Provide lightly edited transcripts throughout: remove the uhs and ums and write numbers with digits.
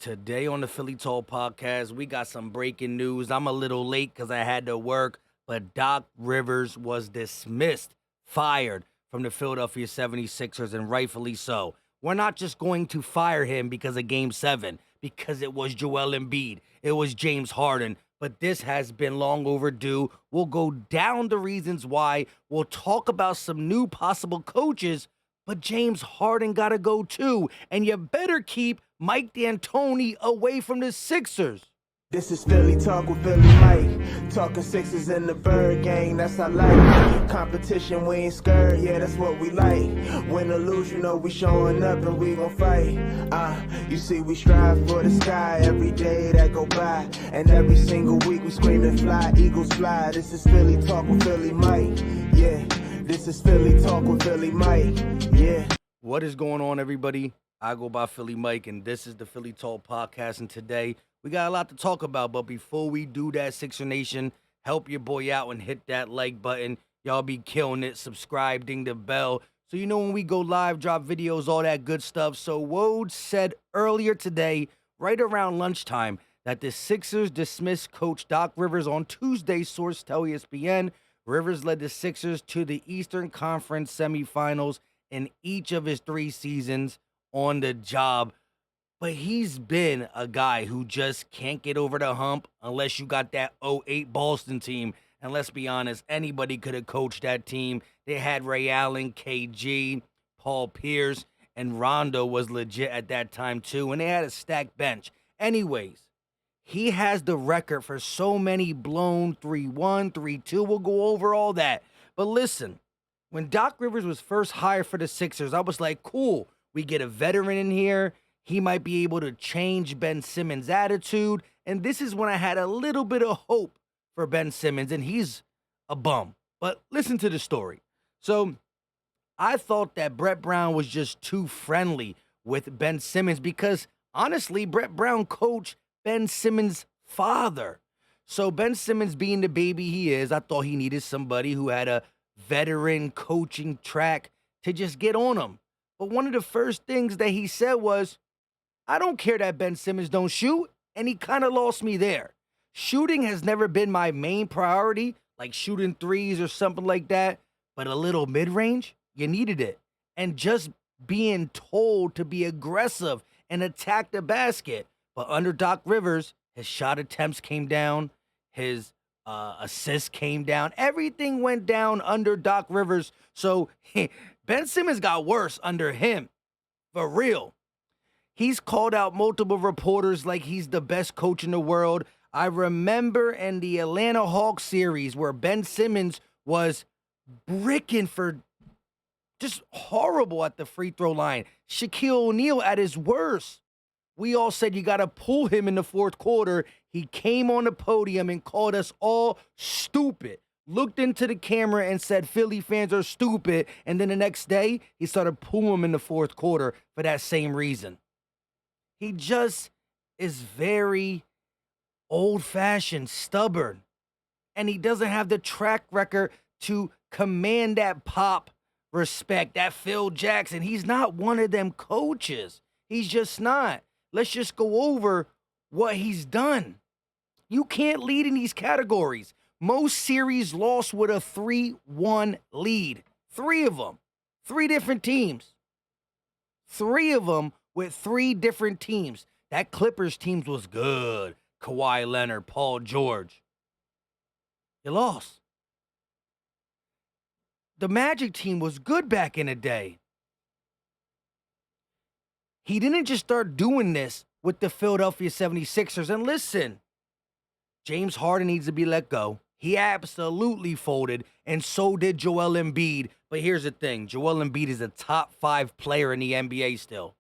Today on the Philly Talk podcast, we got some breaking news. I'm a little late because I had to work, but Doc Rivers was dismissed, fired from the Philadelphia 76ers, and rightfully so. We're not just going to fire him because of Game 7, because it was Joel Embiid, it was James Harden, but this has been long overdue. We'll go down the reasons why. We'll talk about some new possible coaches, but James Harden got to go too, and you better keep Mike D'Antoni away from the Sixers. This is Philly Talk with Philly Mike. Talking Sixers in the Bird Gang, that's our life. Competition, we ain't scared, yeah, that's what we like. Win or lose, you know we showing up and we gon' fight. You see we strive for the sky every day that go by. And every single week we screaming fly, Eagles fly. This is Philly Talk with Philly Mike, yeah. This is Philly Talk with Philly Mike, yeah. What is going on, everybody? I go by Philly Mike, and this is the Philly Talk podcast. And today, we got a lot to talk about. But before we do that, Sixer Nation, help your boy out and hit that like button. Y'all be killing it. Subscribe, ding the bell. So you know when we go live, drop videos, all that good stuff. So Woj said earlier today, right around lunchtime, that the Sixers dismissed Coach Doc Rivers on Tuesday, source tell ESPN. Rivers led the Sixers to the Eastern Conference semifinals in each of his 3 seasons on the job, but he's been a guy who just can't get over the hump unless you got that '08 Boston team. And let's be honest, anybody could have coached that team. They had Ray Allen, KG, Paul Pierce, and Rondo was legit at that time too, and they had a stacked bench. Anyways, he has the record for so many blown 3-1, 3-2. We'll go over all that. But listen, when Doc Rivers was first hired for the Sixers, I was like, cool. We get a veteran in here. He might be able to change Ben Simmons' attitude. And this is when I had a little bit of hope for Ben Simmons, and he's a bum. But listen to the story. So I thought that Brett Brown was just too friendly with Ben Simmons because, honestly, Brett Brown coached Ben Simmons' father. So Ben Simmons being the baby he is, I thought he needed somebody who had a veteran coaching track to just get on him. But one of the first things that he said was, I don't care that Ben Simmons don't shoot, and he kind of lost me there. Shooting has never been my main priority, like shooting threes or something like that, but a little mid-range, you needed it. And just being told to be aggressive and attack the basket. But under Doc Rivers, his shot attempts came down, his assists came down, everything went down under Doc Rivers, so Ben Simmons got worse under him, for real. He's called out multiple reporters like he's the best coach in the world. I remember in the Atlanta Hawks series where Ben Simmons was bricking for just horrible at the free throw line. Shaquille O'Neal at his worst. We all said you got to pull him in the fourth quarter. He came on the podium and called us all stupid. Looked into the camera and said Philly fans are stupid, and then the next day, he started pulling them in the fourth quarter for that same reason. He just is very old-fashioned, stubborn, and he doesn't have the track record to command that pop respect, that Phil Jackson. He's not one of them coaches. He's just not. Let's just go over what he's done. You can't lead in these categories. Most series lost with a 3-1 lead. 3 of them. 3 different teams. 3 of them with 3 different teams. That Clippers teams was good. Kawhi Leonard, Paul George. You lost. The Magic team was good back in the day. He didn't just start doing this with the Philadelphia 76ers. And listen, James Harden needs to be let go. He absolutely folded, and so did Joel Embiid. But here's the thing. Joel Embiid is a top 5 player in the NBA still.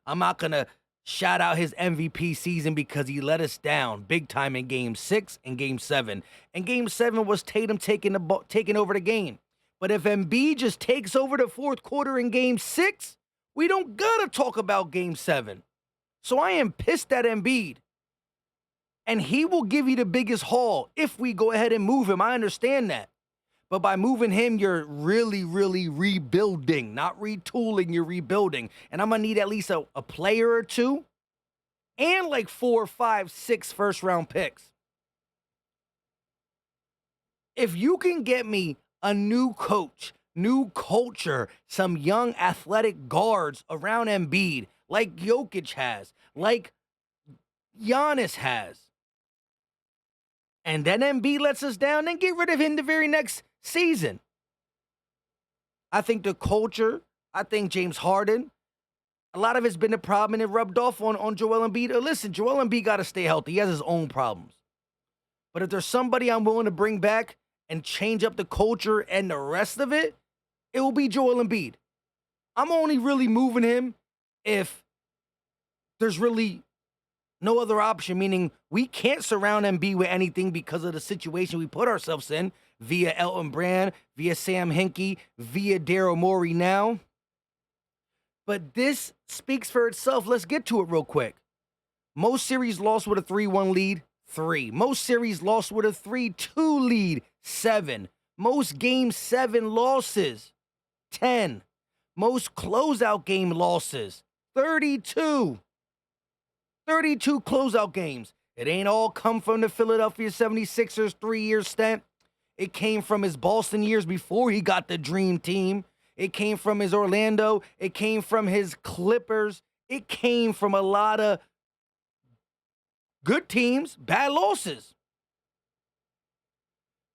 I'm not going to shout out his MVP season because he let us down big time in Game 6 and Game 7. And Game 7 was Tatum taking over the game. But if Embiid just takes over the fourth quarter in Game 6, we don't got to talk about Game 7. So I am pissed at Embiid. And he will give you the biggest haul if we go ahead and move him. I understand that. But by moving him, you're really, really rebuilding. Not retooling, you're rebuilding. And I'm going to need at least a player or two and like 4, 5, 6 first-round picks. If you can get me a new coach, new culture, some young athletic guards around Embiid, like Jokic has, like Giannis has, and then Embiid lets us down, then get rid of him the very next season. I think the culture, I think James Harden, a lot of it's been a problem, and it rubbed off on Joel Embiid. Listen, Joel Embiid got to stay healthy. He has his own problems. But if there's somebody I'm willing to bring back and change up the culture and the rest of it, it will be Joel Embiid. I'm only really moving him if there's really no other option, meaning we can't surround Embiid with anything because of the situation we put ourselves in via Elton Brand, via Sam Hinkie, via Daryl Morey now. But this speaks for itself. Let's get to it real quick. Most series lost with a 3-1 lead, 3. Most series lost with a 3-2 lead, 7. Most Game 7 losses, 10. Most closeout game losses, 32. 32 closeout games. It ain't all come from the Philadelphia 76ers 3-year stint. It came from his Boston years before he got the dream team. It came from his Orlando. It came from his Clippers. It came from a lot of good teams, bad losses.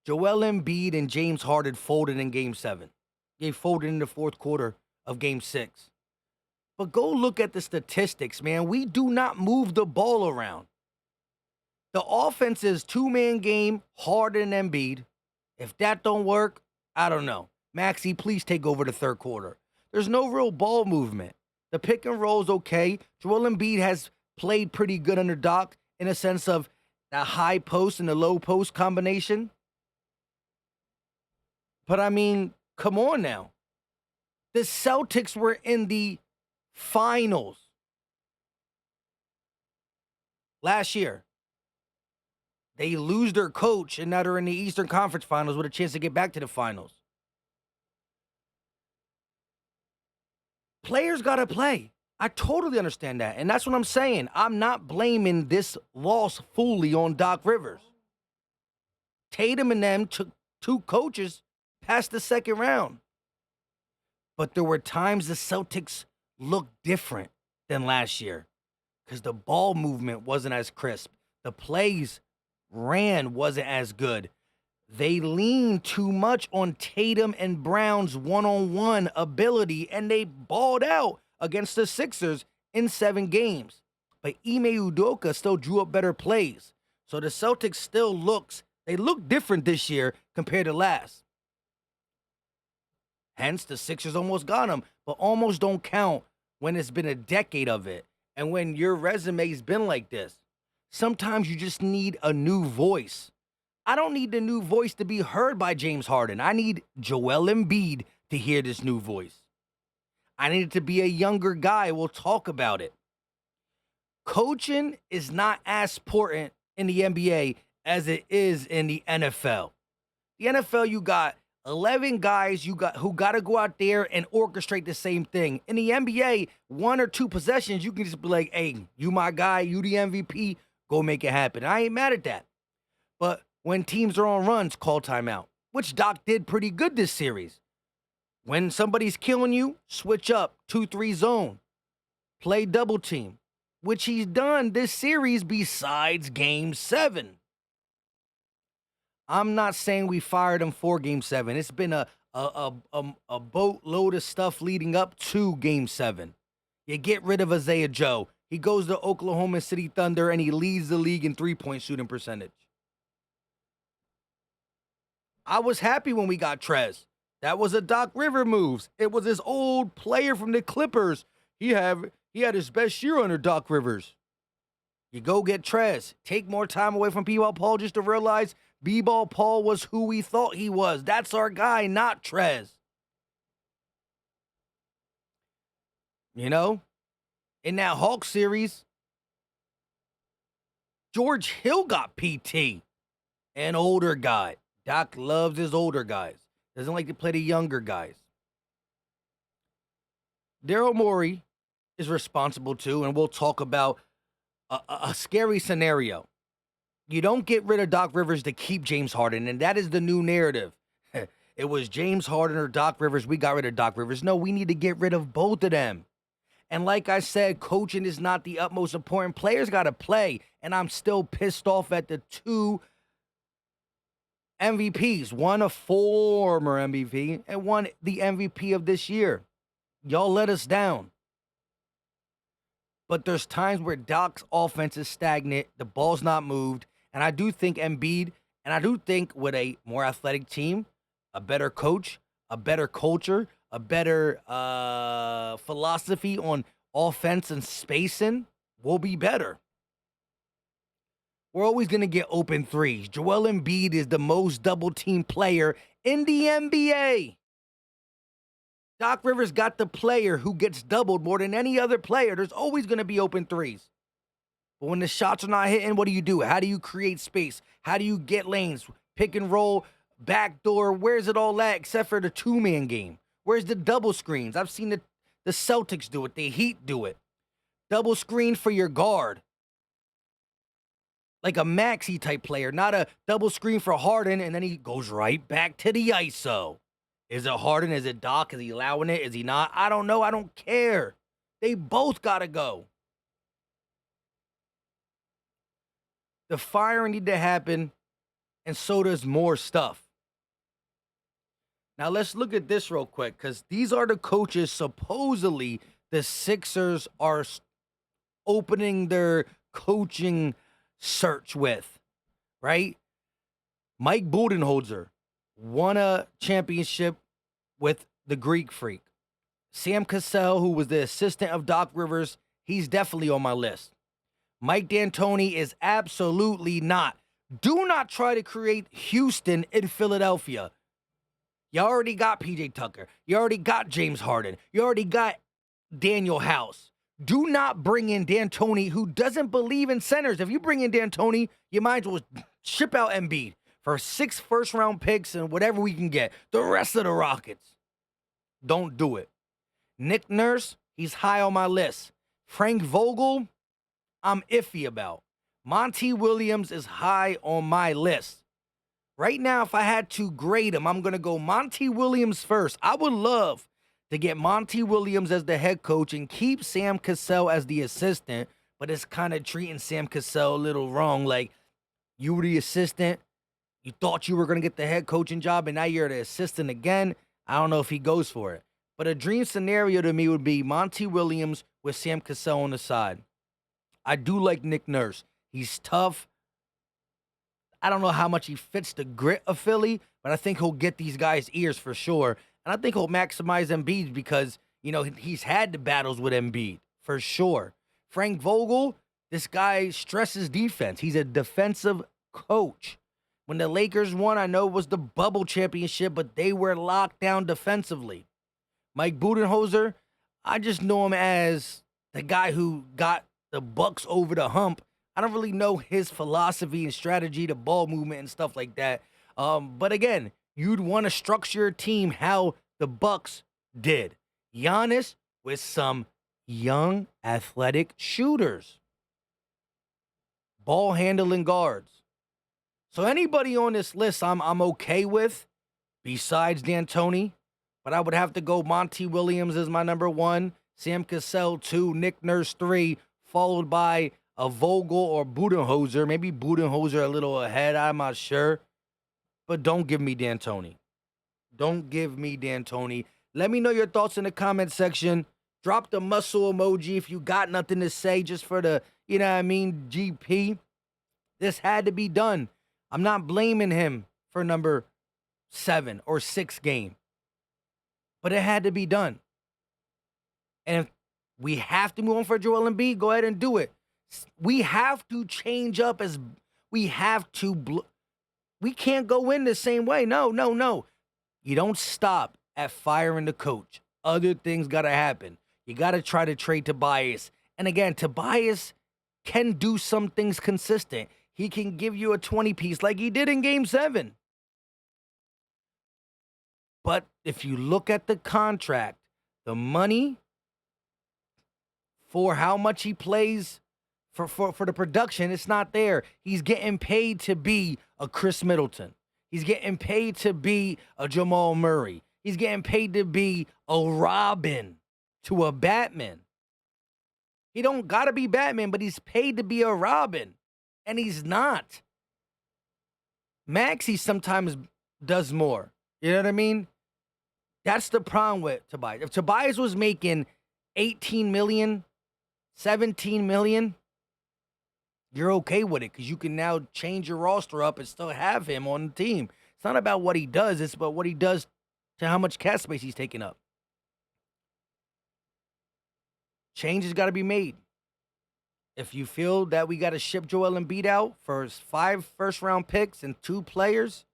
Joel Embiid and James Harden folded in Game 7. They folded in the fourth quarter of Game 6. But go look at the statistics, man. We do not move the ball around. The offense is two-man game, Harden and Embiid. If that don't work, I don't know. Maxey, please take over the third quarter. There's no real ball movement. The pick and roll is okay. Joel Embiid has played pretty good under Doc in a sense of the high post and the low post combination. But I mean, come on now. The Celtics were in the finals last year. They lose their coach and now they're in the Eastern Conference Finals with a chance to get back to the finals. Players got to play. I totally understand that. And that's what I'm saying. I'm not blaming this loss fully on Doc Rivers. Tatum and them took 2 coaches past the second round. But there were times the Celtics looked different than last year because the ball movement wasn't as crisp. The plays ran wasn't as good. They leaned too much on Tatum and Brown's one-on-one ability, and they balled out against the Sixers in 7 games. But Ime Udoka still drew up better plays. So the Celtics still look different this year compared to last. Hence, the Sixers almost got them, but almost don't count when it's been a decade of it. And when your resume's been like this, sometimes you just need a new voice. I don't need the new voice to be heard by James Harden. I need Joel Embiid to hear this new voice. I need it to be a younger guy. We'll talk about it. Coaching is not as important in the NBA as it is in the NFL. The NFL, you got 11 guys who got to go out there and orchestrate the same thing. In the NBA, 1 or 2 possessions, you can just be like, hey, you my guy, you the MVP, go make it happen. I ain't mad at that. But when teams are on runs, call timeout, which Doc did pretty good this series. When somebody's killing you, switch up, 2-3 zone, play double team, which he's done this series besides Game 7. I'm not saying we fired him for Game 7. It's been a boatload of stuff leading up to Game 7. You get rid of Isaiah Joe. He goes to Oklahoma City Thunder, and he leads the league in three-point shooting percentage. I was happy when we got Trez. That was a Doc River moves. It was his old player from the Clippers. He had his best year under Doc Rivers. You go get Trez. Take more time away from B-Ball Paul just to realize B-Ball Paul was who we thought he was. That's our guy, not Trez. You know? In that Hawks series, George Hill got PT. An older guy. Doc loves his older guys. Doesn't like to play the younger guys. Daryl Morey is responsible too, and we'll talk about a scary scenario. You don't get rid of Doc Rivers to keep James Harden, and that is the new narrative. It was James Harden or Doc Rivers. We got rid of Doc Rivers. No, we need to get rid of both of them. And like I said, coaching is not the utmost important. Players got to play, and I'm still pissed off at the two MVPs, one a former MVP and one the MVP of this year. Y'all let us down. But there's times where Doc's offense is stagnant, the ball's not moved, and I do think Embiid, and I do think with a more athletic team, a better coach, a better culture, a better philosophy on offense and spacing, will be better. We're always going to get open threes. Joel Embiid is the most double-team player in the NBA. Doc Rivers got the player who gets doubled more than any other player. There's always going to be open threes. But when the shots are not hitting, what do? How do you create space? How do you get lanes? Pick and roll, backdoor. Where's it all at except for the two-man game? Where's the double screens? I've seen the Celtics do it. The Heat do it. Double screen for your guard. Like a maxi type player, not a double screen for Harden, and then he goes right back to the ISO. Is it Harden? Is it Doc? Is he allowing it? Is he not? I don't know. I don't care. They both got to go. The firing need to happen, and so does more stuff. Now, let's look at this real quick, because these are the coaches supposedly the Sixers are opening their coaching search with, right? Mike Budenholzer won a championship with the Greek Freak. Sam Cassell, who was the assistant of Doc Rivers, he's definitely on my list. Mike D'Antoni is absolutely not. Do not try to create Houston in Philadelphia. You already got PJ Tucker. You already got James Harden. You already got Daniel House. Do not bring in D'Antoni, who doesn't believe in centers. If you bring in D'Antoni, you might as well ship out Embiid for 6 first-round picks and whatever we can get. The rest of the Rockets. Don't do it. Nick Nurse, he's high on my list. Frank Vogel, I'm iffy about. Monty Williams is high on my list. Right now, if I had to grade him, I'm going to go Monty Williams first. I would love to get Monty Williams as the head coach and keep Sam Cassell as the assistant, but it's kind of treating Sam Cassell a little wrong. Like, you were the assistant, you thought you were going to get the head coaching job, and now you're the assistant again. I don't know if he goes for it. But a dream scenario to me would be Monty Williams with Sam Cassell on the side. I do like Nick Nurse. He's tough. I don't know how much he fits the grit of Philly, but I think he'll get these guys' ears for sure. And I think he'll maximize Embiid because, you know, he's had the battles with Embiid, for sure. Frank Vogel, this guy stresses defense. He's a defensive coach. When the Lakers won, I know it was the bubble championship, but they were locked down defensively. Mike Budenholzer, I just know him as the guy who got the Bucks over the hump. I don't really know his philosophy and strategy, the ball movement and stuff like that. But again, you'd want to structure a team how the Bucks did. Giannis with some young athletic shooters. Ball handling guards. So anybody on this list I'm okay with besides D'Antoni, but I would have to go Monty Williams as my number 1, Sam Cassell 2, Nick Nurse 3, followed by a Vogel or Budenholzer. Maybe Budenholzer a little ahead, I'm not sure. But don't give me D'Antoni. Don't give me D'Antoni. Let me know your thoughts in the comment section. Drop the muscle emoji if you got nothing to say just for the, you know what I mean, GP. This had to be done. I'm not blaming him for number 7 or 6 game. But it had to be done. And if we have to move on for Joel Embiid, go ahead and do it. We have to change up as we have to. We can't go in the same way. No. You don't stop at firing the coach. Other things got to happen. You got to try to trade Tobias. And again, Tobias can do some things consistent. He can give you a 20-piece like he did in Game 7. But if you look at the contract, the money for how much he plays For the production, it's not there. He's getting paid to be a Chris Middleton. He's getting paid to be a Jamal Murray. He's getting paid to be a Robin to a Batman. He don't gotta be Batman, but he's paid to be a Robin. And he's not. Maxey sometimes does more. You know what I mean? That's the problem with Tobias. If Tobias was making 18 million, 17 million, you're okay with it because you can now change your roster up and still have him on the team. It's not about what he does, it's about what he does to how much cap space he's taking up. Change has got to be made. If you feel that we got to ship Joel Embiid out for 5 first-round picks and 2 players,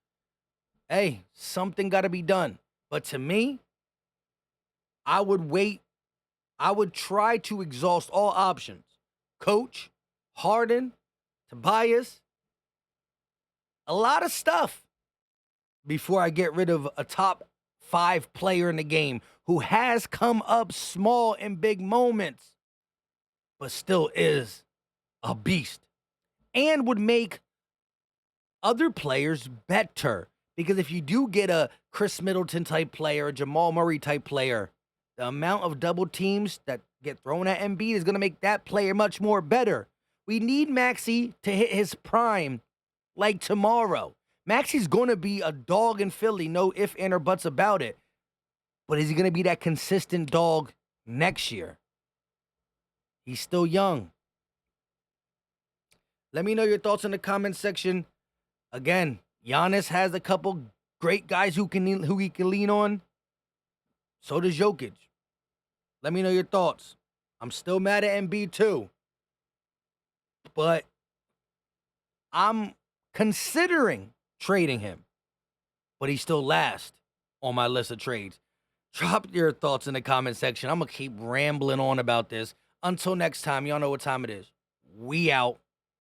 hey, something got to be done. But to me, I would wait. I would try to exhaust all options. Coach, Harden, Tobias, a lot of stuff before I get rid of a top 5 player in the game who has come up small in big moments, but still is a beast and would make other players better. Because if you do get a Chris Middleton type player, a Jamal Murray type player, the amount of double teams that get thrown at Embiid is going to make that player much more better. We need Maxey to hit his prime like tomorrow. Maxey's going to be a dog in Philly, no ifs, ands, or buts about it. But is he going to be that consistent dog next year? He's still young. Let me know your thoughts in the comment section. Again, Giannis has a couple great guys who he can lean on. So does Jokic. Let me know your thoughts. I'm still mad at Embiid too. But I'm considering trading him. But he's still last on my list of trades. Drop your thoughts in the comment section. I'm going to keep rambling on about this. Until next time, y'all know what time it is. We out.